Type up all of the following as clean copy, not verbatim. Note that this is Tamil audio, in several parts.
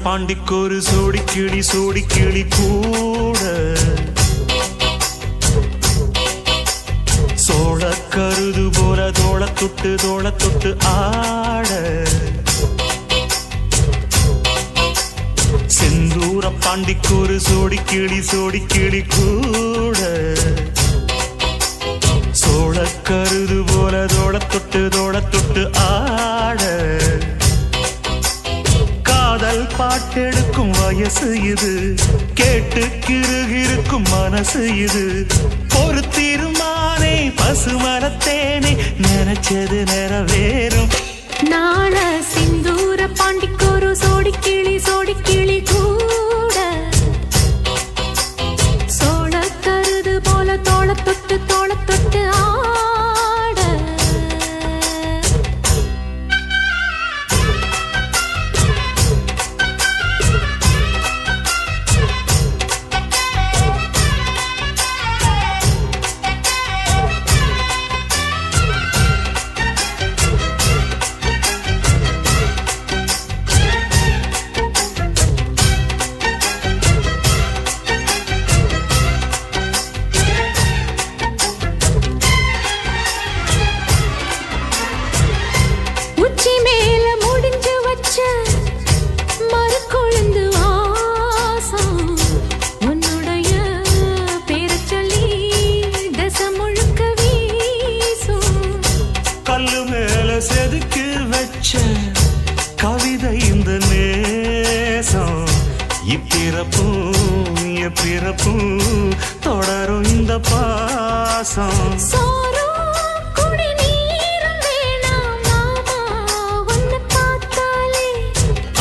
பாண்டிக்கொரு சோடிக்கிளி கூட சோழ கருது போல தோள தொட்டு ஆட செந்தூர பாண்டிக்கொரு சோடிக்கிளி கூட சோழ கருது போல தோள தொட்டு ஆட காதல் பாட்டெடுக்கும் வயசு இது, கேட்டு கிருகிருக்கும் மனசு இது. ஒரு தீர்மானே பசுமரத்தேனே நினைச்சது நிறைவேறும். நாள சிந்தூர பாண்டிக்கொரு சோடிக்கிளி கூட சோழ கருது போல தோள தொட்டு ஆட செதுக்கு வச்ச கவிதை இந்த நேசம். இப்பிறப்பும் எப்பிறப்பும் தொடரும் இந்த பாசம்.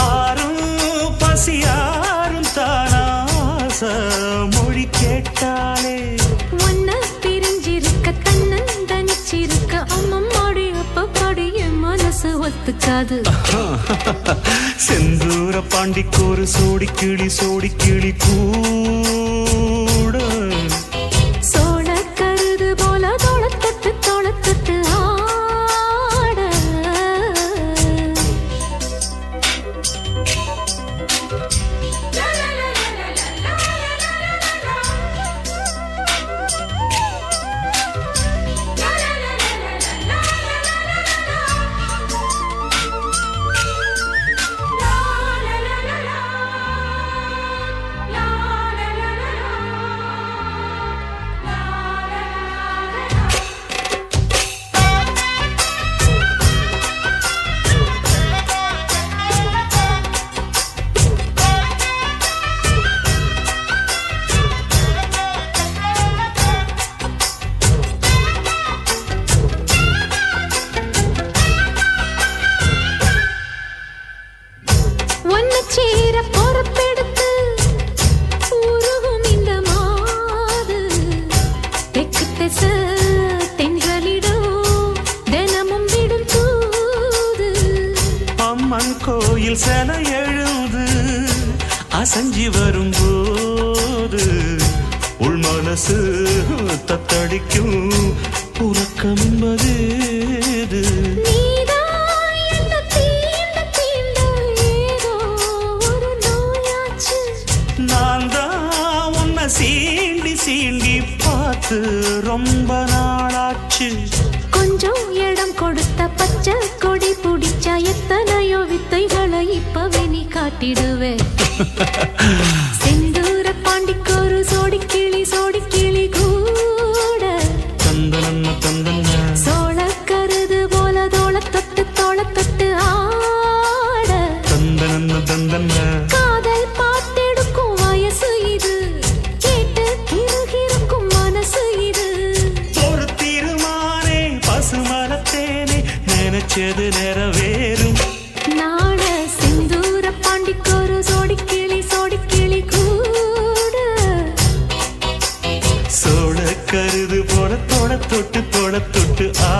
ஆறும் பசியாரும் தானாச மொழி கேட்டாலே ஒத்துக்காது. செந்தூர பாண்டிக்கொரு சோடிக்கிளி கூட சோழ கருது போல தோள தொட்டு ஆட கோயில் செல எழுது அசஞ்சி வரும்போது உள் மனசு தத்தடிக்கும். உறக்கம் என்பது நான் தான் உன்னை சீண்டி பார்த்து ரொம்ப நாளாச்சு. கொஞ்சம் இடம் கொடுத்த பச்சை கொடி பிடிச்சா எத்தனையோ வித்தைகளை இப்பவே நீ காட்டிடுவே. செந்தூர பாண்டிக்கொரு சோடிக்கிளி கூட சோழ கருது போல தோள தொட்டு ஆட காதல் பாட்டெடுக்கும் வயசு இது, கேட்டு கிருகிருக்கும் மனசு இது. ஒரு தீர்மானே பசுமரத்தேனே நினைச்சது நிறைவேறும். நாள சிந்தூர பாண்டிக்கொரு சோடிக்கிளி கூட தொட தொட்டு ஆ